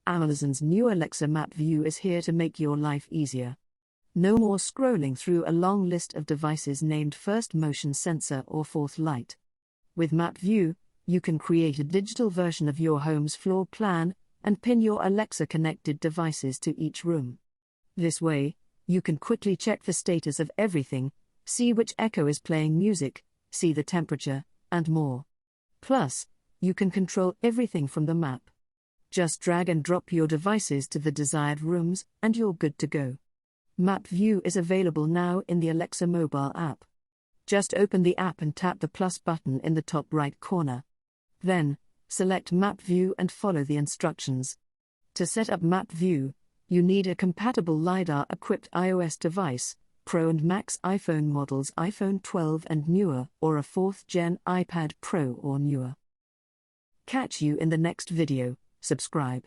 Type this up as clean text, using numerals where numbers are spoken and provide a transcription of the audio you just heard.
Amazon's new Alexa Map View is here to make your life easier. No more scrolling through a long list of devices named first motion sensor or fourth light. With Map View, you can create a digital version of your home's floor plan and pin your Alexa connected devices to each room. This way, you can quickly check the status of everything, see which Echo is playing music, see the temperature, and more. Plus, you can control everything from the map. Just drag and drop your devices to the desired rooms, and you're good to go. Map View is available now in the Alexa mobile app. Just open the app and tap the plus button in the top right corner. Then, select Map View and follow the instructions. To set up Map View, you need a compatible LiDAR-equipped iOS device, Pro and Max iPhone models iPhone 12 and newer, or a 4th Gen iPad Pro or newer. Catch you in the next video. Subscribe.